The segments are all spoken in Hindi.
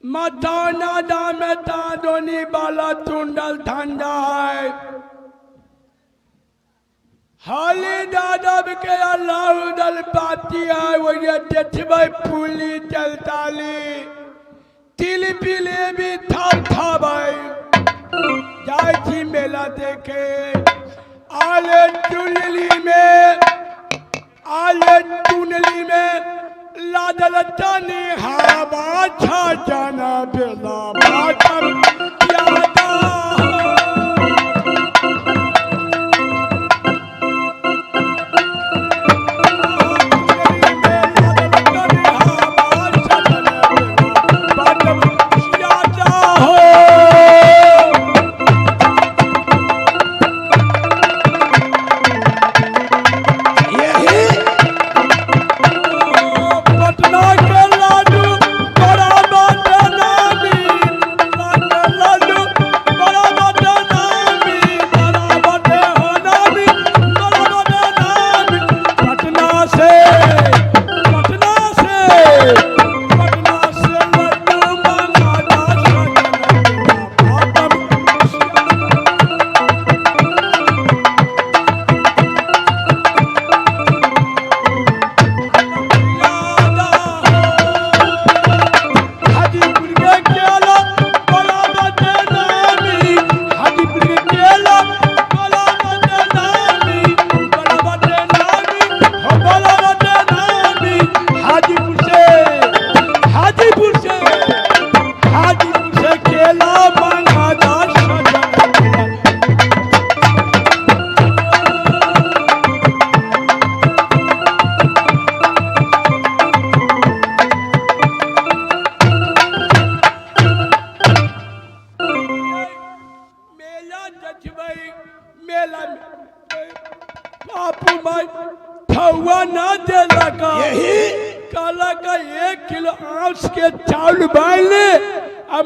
मताना दामे तादोनी बाला तुंडल ठंडा है हाली दादा के अल्लाह दल पाती है वो ये देखबे फूली चलताली तिल पिले भी थाल था भाई जाय थी मेला देखे आले टुनली में लादल तनी हवा छा जाना बेला बातम यादा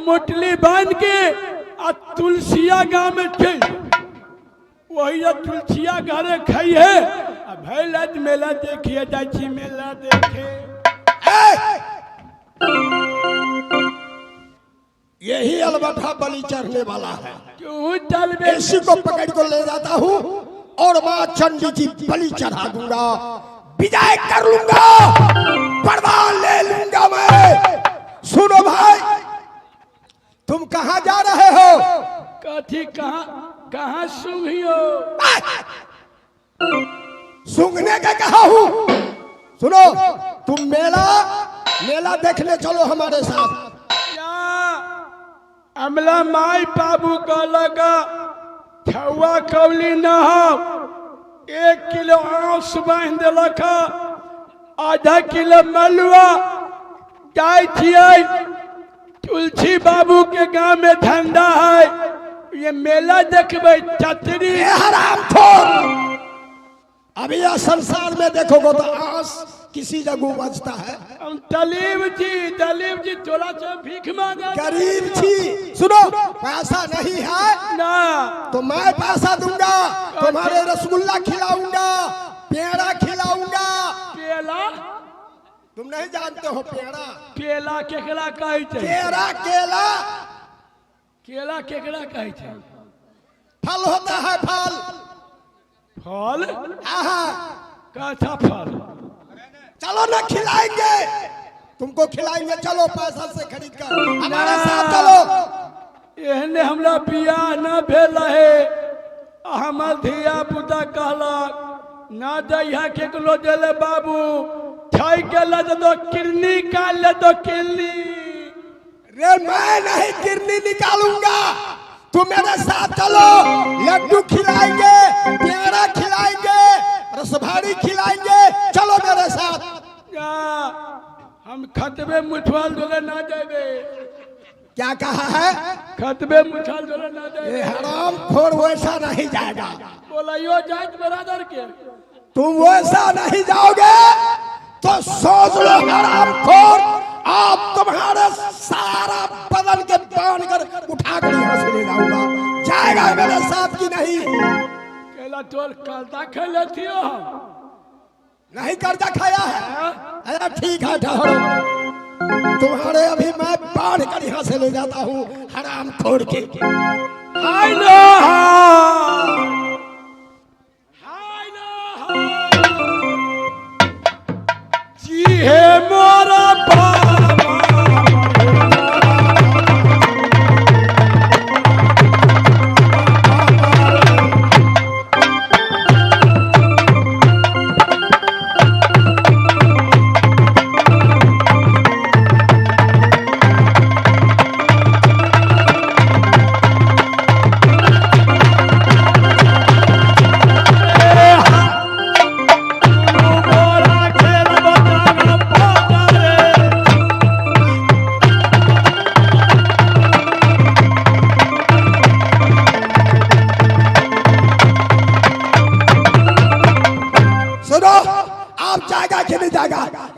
मोटली बांध के तुलसिया गाँव में थे वही तुलसिया घरे खाई है भैल मेला देखिए जाची मेला देखे यही अलबट्ठा बलि चढ़ने वाला है क्यों चल इसी को पकड़ को ले जाता हूँ और माँ चंडी जी बलि चढ़ा दूंगा विजय कर लूंगा परवान ले लूंगा मैं। सुनो भाई तुम कहाँ जा रहे हो? कथी कहाँ सूंघियो? सूंघने के कहा हूँ। सुनो तुम मेला देखने चलो हमारे साथ। अमला माई बाबू का लगा छुआ कौली न हो 1 किलो आंस बांध दिलक आधा किलो मलुआ जाय छियै तुलसी बाबू के गांव में धंधा है ये मेला देखबे छतरी हरामखोर। अभी यह संसार में देखोगे तो आंस किसी जगह बचता है। दलीप जी थोड़ा सा भीख मांगा गरीब छी। सुनो पैसा नहीं है ना तो मैं पैसा दूंगा तुम्हारे रसगुल्ला खिलाऊंगा पेड़ा खिलाऊंगा। पेला तुम नहीं जानते हो पेड़ा केला केकरा कहै छै? केला केला केकरा कहै छै? फल होता है फल फल कैसा फल? चलो ना खिलाएंगे तुमको खिलाएंगे चलो पैसा से खरीद कर हमारे साथ चलो। एहने हमरा बियाह न भेल है हमर धिया पुता कहलक ना दैहा केकरो देले बाबू छाई के ले दो किरनी काल ले दो किरनी। रे मैं नहीं किरनी निकालूंगा तुम मेरे साथ चलो। लड्डू खिलाएंगे पेड़ा खिलाएंगे रसभारी खिलाएंगे चलो मेरे साथ। हम खतबे मुठवाल दोले ना देवे। क्या कहा है? खतबे मुठवाल दोले ना देवे। हराम खोर वैसा नहीं जाएगा। बोलाइयो जात बरादर के तुम वैसा नहीं जाओगे तो सोच लो हराम खोर आप तुम्हारे सारा बदन के बांध कर उठा कर यहाँ से ले जाऊंगा। जाएगा मेरे साथ की नहीं? केला तोल कर्जा खेले थियो नहीं कर्जा खाया है। अरे ठीक है ठहरो तुम्हारे अभी मैं बाढ़ कर यहाँ से ले जाता हूँ हराम खोर के। हाय लो हाय लो जी है मोरा बाबा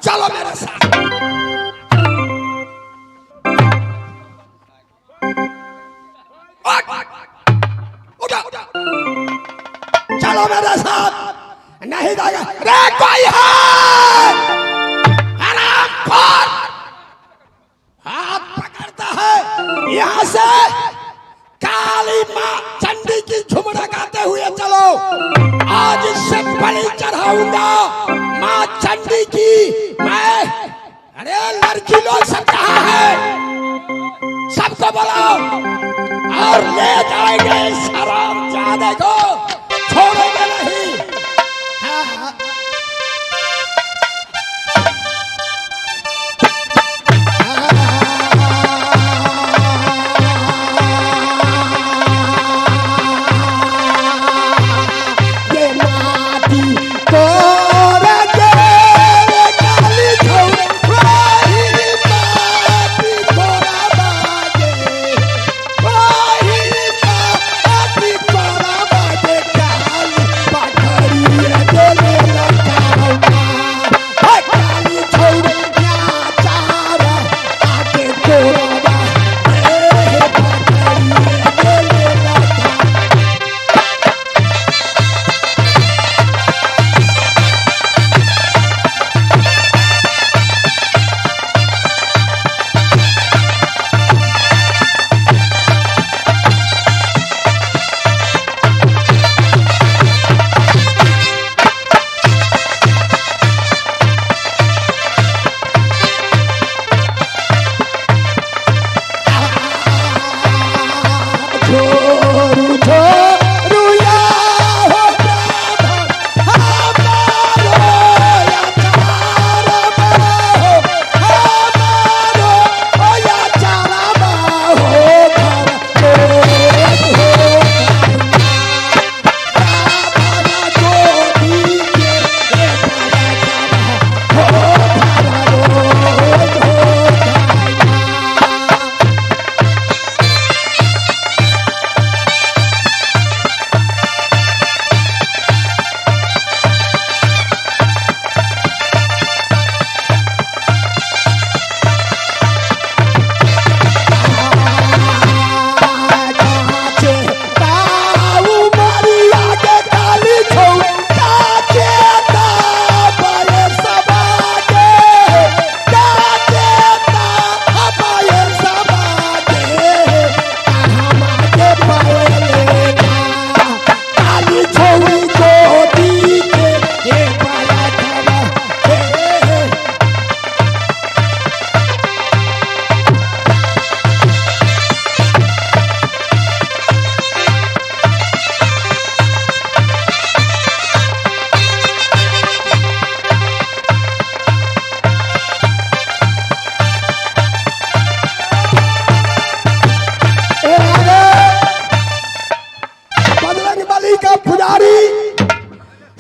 चलो मेरे साथ। चलो मेरे साथ। नहीं जाएगा। रे कोई है हरामखोर, हाथ पकड़ता है यहाँ से। काली माँ चंडी की झुमरा गाते हुए चलो। आज इससे बलि चढ़ाऊंगा माँ चंडी की मैं। अरे लड़की लोग सब कहाँ है? सबको बुलाओ और ले जाएंगे इस हरामजादे को, छोड़ेंगे नहीं। हाँ।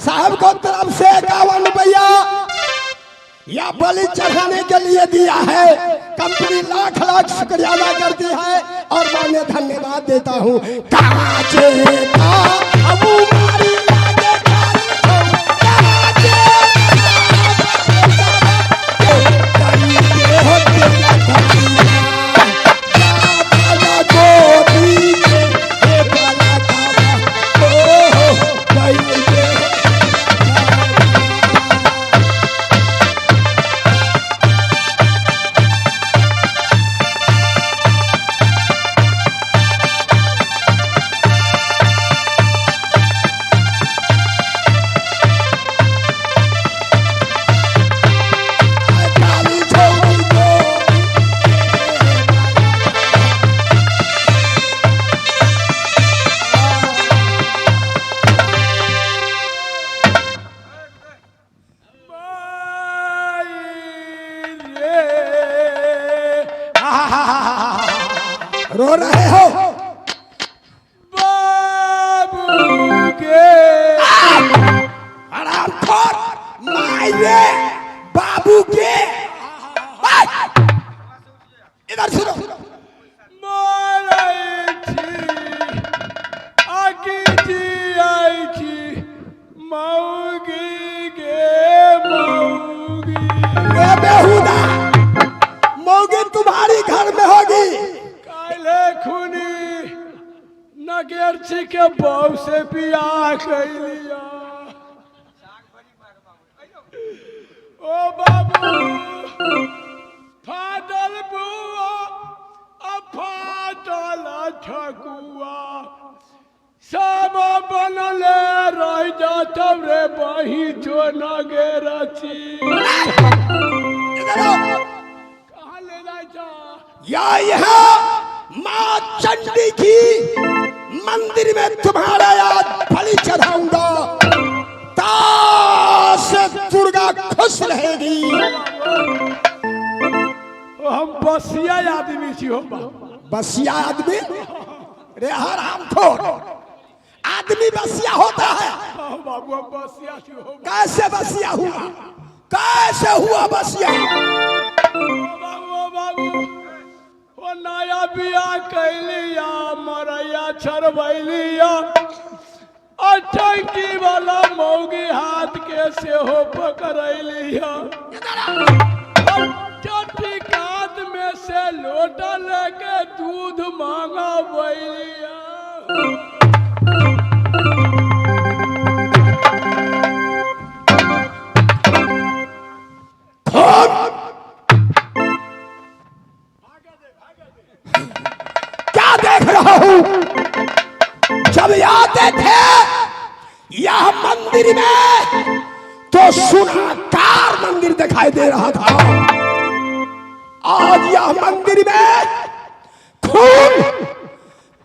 साहब को तरफ से 51 रुपया या बलि चढ़ाने के लिए दिया है। कंपनी लाख लाख शुक्रिया अदा करती है और मैं धन्यवाद देता हूँ। रो रहे हो? बाबू के हरामखोर माये बाबू के। इधर सुनो। माराई थी आकी जी आई थी मौगी गे मौगी। ये बेहुदा मौगी तुम्हारी घर में होगी। काले खूनी नगेरची के बहू से बियाह कर लिया। ओ बाबू फाटल बुआ फाटल ठकुआ सब बनले रह जात रे बही जो नगेरची। इधर आओ। कहाँ ले जाता? यहाँ माँ चंडी की मंदिर में तुम्हारा आज बलि चढ़ाऊंगा। ताश दुर्गा खुश रहेगी। हम बसिया आदमी छी हो बसिया आदमी? रे हरामखोर आदमी बसिया होता है? बाबू हम बसिया छी हो। कैसे बसिया हुआ? कैसे हुआ बसिया? बाबू वो नया बियाह कैलिया मरैया छरबैलिया टंकी वाला मौगी हाथ के से हो पकड़ैलिया। कात में से लोटा लेके दूध मांगा बैलिया। क्या देख रहा हूं? जब आते थे यह मंदिर में तो सुनाकार मंदिर दिखाई दे रहा था। आज यह मंदिर में खून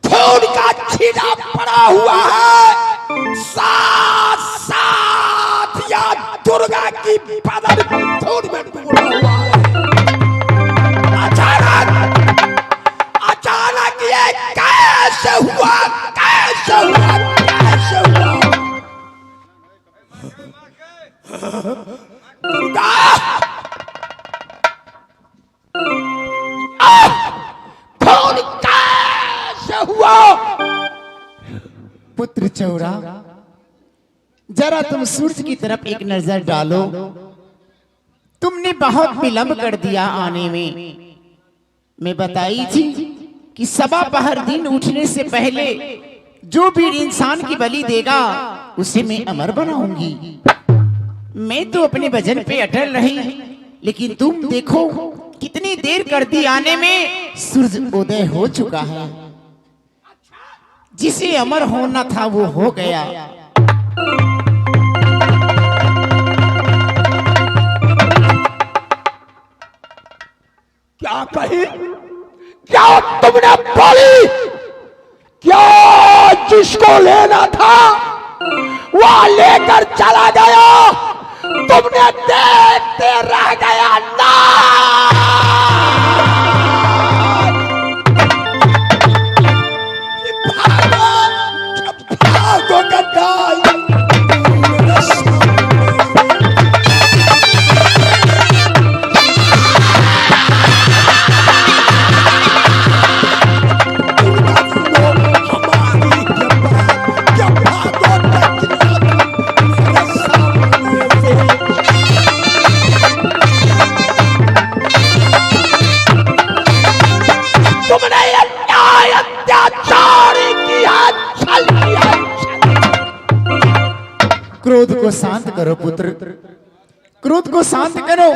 खून का छींटा पड़ा हुआ है। साथ साथ या दुर्गा की बदन खून में डूबा हुआ है। अचानक ये कैसे हुआ? कैसे हुआ? कैसे हुआ? दुर्गा खून कैसे हुआ? पुत्र चौरा, जरा तुम सूरज की तरफ एक नजर डालो। तुमने बहुत विलंब कर दिया आने में। मैं बताई थी कि सबा पहर दिन उठने से पहले जो भी इंसान की बलि देगा उसे मैं अमर बनाऊंगी। मैं तो अपने वजन पे अटल रही, लेकिन तुम देखो कितनी देर कर दी आने में। सूरज उदय हो चुका है। जिसे अमर होना था वो हो गया। क्या कही? क्या तुमने बोली? क्या जिसको लेना था वह लेकर चला गया? तुमने देखते रह गया ना? भागो गद्दार। क्रोध को शांत करो पुत्र, क्रोध को शांत करो।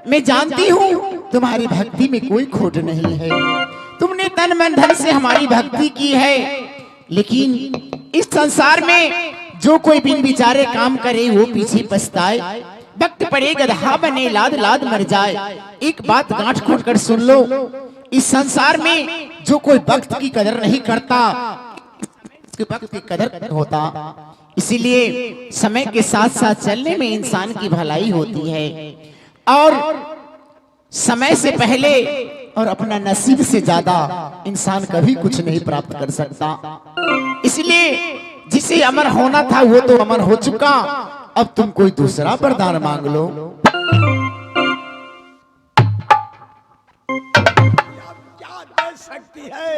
मैं जानती हूँ तुम्हारी भक्ति में कोई खोट नहीं है। तुमने तन मन धन से हमारी भक्ति की है, लेकिन इस संसार में जो कोई बिन विचारे काम करे वो पीछे पछताए। वक्त पड़े गधा बने लाद लाद मर जाए। एक बात गांठ खोल कर सुन लो, इस संसार में जो कोई वक्त की कदर नहीं करता उसके वक्त की कदर होता। इसीलिए समय के साथ साथ चलने में इंसान की भलाई होती है। और समय से पहले और अपना नसीब से ज्यादा इंसान कभी कुछ नहीं प्राप्त कर सकता। इसलिए जिसे अमर होना था वो तो अमर हो चुका, अब तुम कोई दूसरा वरदान मांग लो। क्या दे सकती है,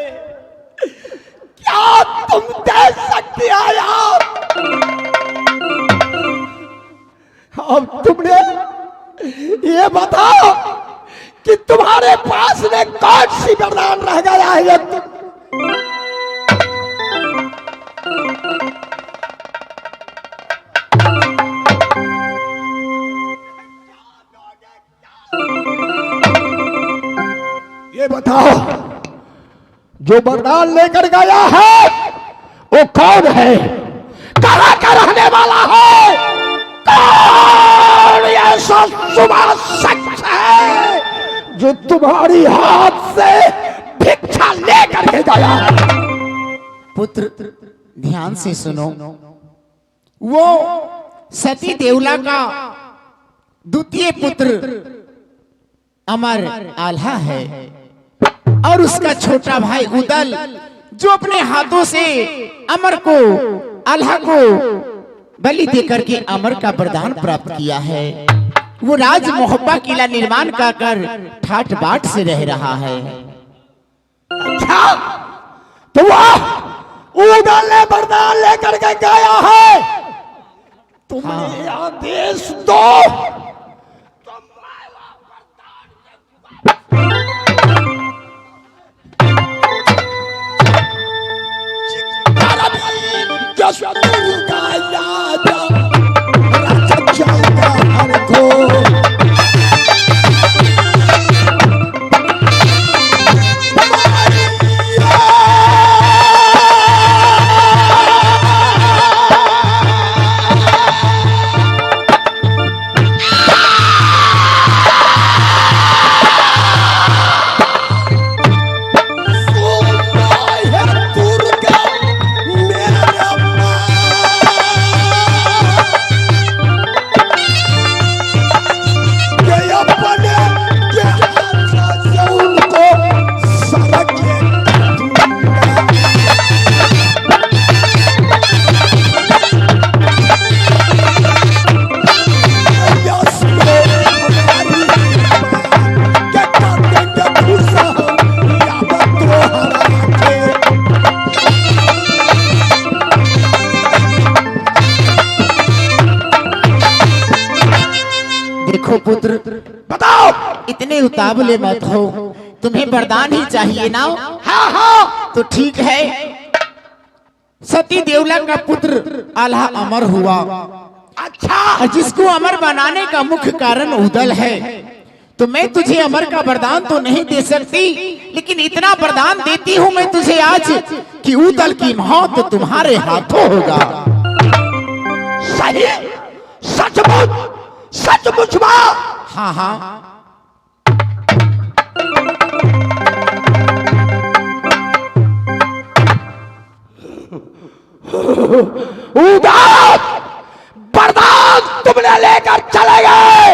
क्या तुम दे सकती है यार? अब तुमने ये बताओ कि तुम्हारे पास में कौन सी वरदान रह गया है ये ये बताओ, जो वरदान लेकर गया है वो कौन है, कहां का रहने वाला है, कौन ऐसा सुबह शख्स है जो तुम्हारी हाथ से भिक्षा लेकर के गया है? पुत्र ध्यान से सुनो, वो सती देवला का द्वितीय पुत्र अमर आल्हा है और उसका छोटा भाई उदल जो अपने हाथों से अमर को आल्हा को बलि देकर के अमर का वरदान प्राप्त किया है। वो राज मोहब्बा किला निर्माण कर ठाट बाट से रह रहा है। अच्छा, तो वह उदल ने वरदान लेकर के गया है, तुम्हें आदेश दो पुत्र बताओ, इतने उतावले मत हो, तुम्हें वरदान ही चाहिए ना? हाँ हाँ, तो ठीक है, सती देवला का पुत्र आल्हा अमर हुआ। अच्छा, और जिसको अमर बनाने का मुख्य कारण उदल है, तो मैं तुझे अमर का वरदान तो नहीं दे सकती, लेकिन इतना वरदान देती हूँ मैं तुझे आज कि उदल की मौत तुम्हारे हाथों होगा। सही, सचमुच सचमुच बा? हाँ हाँ, उदल वरदान तुमने लेकर चले गए।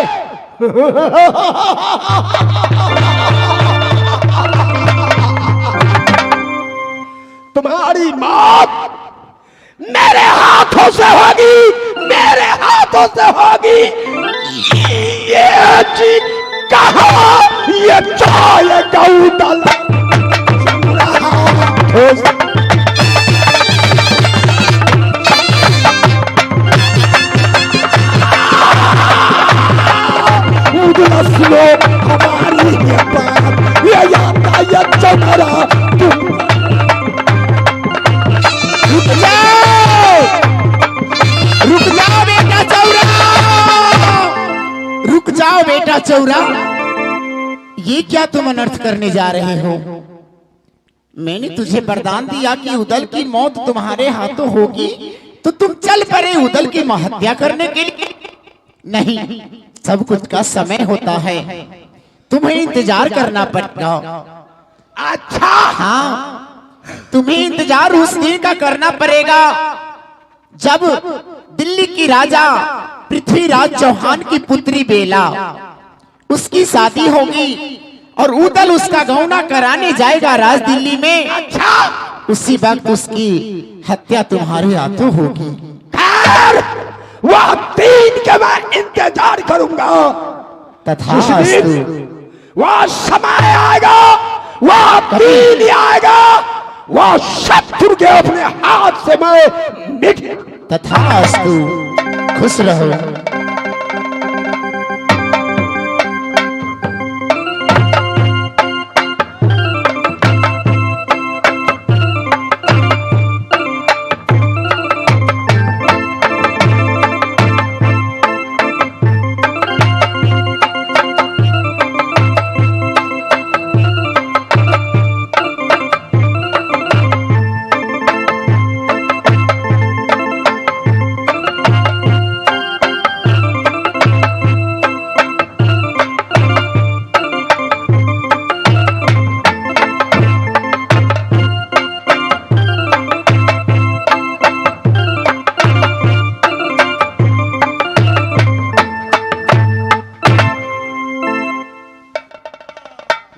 तुम्हारी मौत मेरे हाथों से होगी, मेरे हाथों से होगी। ये जी कहा, ये जाएगा उदल। सुनो हमारी ये बात, ये यातायात चौरा, रुक जाओ, रुक जाओ बेटा चौरा, रुक जाओ बेटा चौरा। ये क्या तुम अनर्थ करने जा रहे हो? मैंने तुझे वरदान दिया कि उदल की मौत तुम्हारे हाथों होगी, तो तुम चल पड़े उदल की हत्या करने के लिए। नहीं, सब कुछ का समय होता है, तुम्हें इंतजार करना पड़ेगा। अच्छा, हाँ, तुम्हें इंतजार उस दिन का करना पड़ेगा जब दिल्ली की राजा पृथ्वीराज चौहान की पुत्री बेला, उसकी शादी होगी और उदल उसका गौना कराने जाएगा राज दिल्ली में। अच्छा, उसी वक्त उसकी हत्या तुम्हारे हाथों होगी। खैर, वह दिन के मैं इंतजार करूंगा। तथास्तु। वह समय आएगा, वह दिन आएगा, वह शत्रु के अपने हाथ से मैं मिट। तथास्तु। खुश रहो।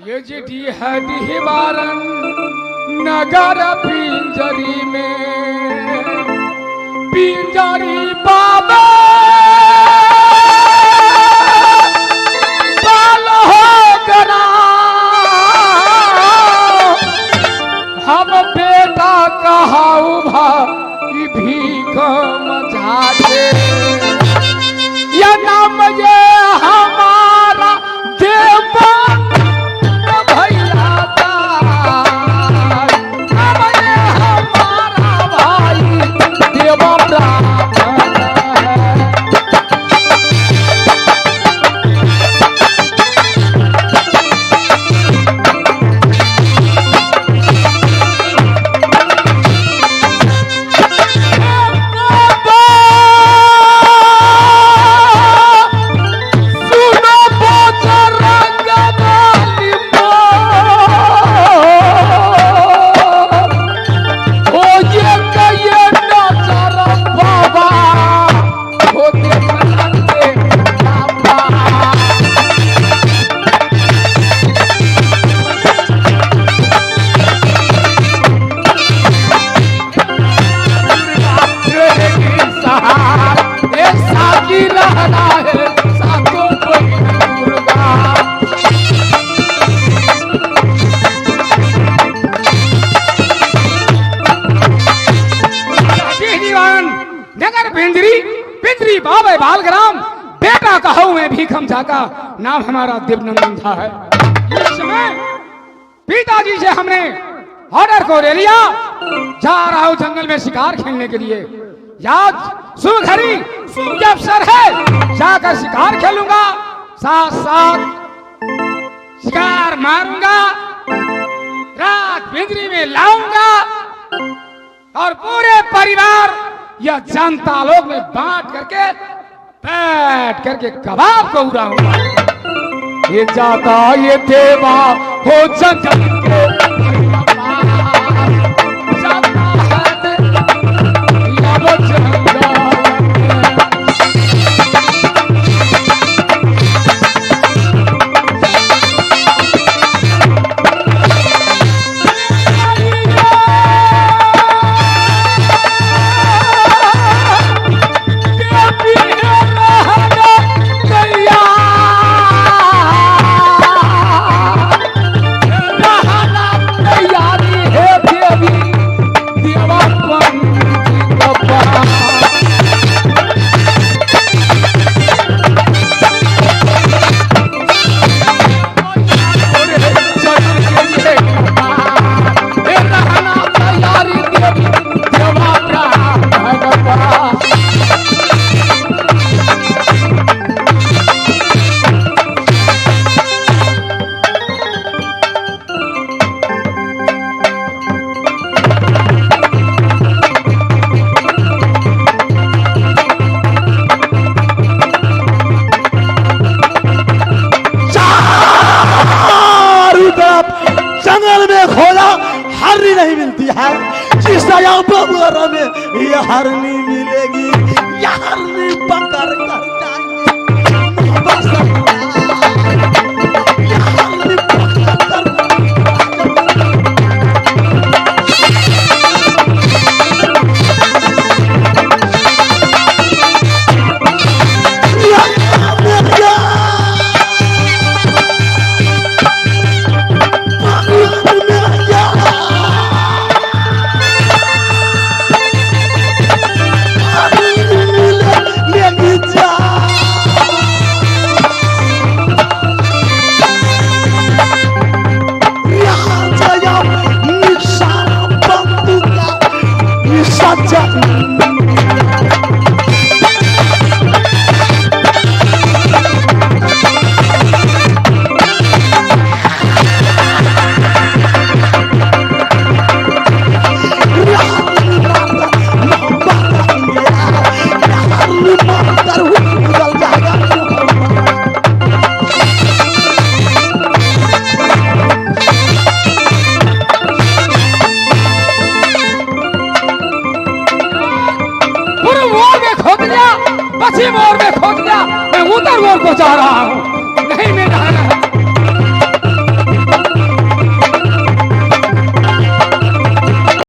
ये चिट्ठी है डिहबारन नगर पिंजरी में, पिंजरी बाबा बाल हो गरा। हम बेटा कहाऊ भाई भीख मझाटे, या नाम ये हमारा देवा बाबे बालग्राम बेटा कहूं मैं भीखम झाका, नाम हमारा दिव्यनंदन था है। इस समय पिताजी से हमने ऑर्डर को ले लिया, जा रहा हूं जंगल में शिकार खेलने के लिए। याद शुभ घड़ी शुभ अवसर है, जाकर शिकार खेलूंगा, साथ साथ शिकार मारूंगा, रात पिंजरी में लाऊंगा और पूरे परिवार या जनता लोग में बांट करके बैठ करके कबाब को उड़ाऊंगा। ये जाता ये देवा हो जंगल के जाता है या वो जंगल। नहीं मिलती है, जिस वगैरह में ये हरनी मिलेगी, ये हरनी पकड़ कर जाएंगे। पश्चिम ओर में खोद लिया, मैं उत्तर ओर को जा रहा हूँ।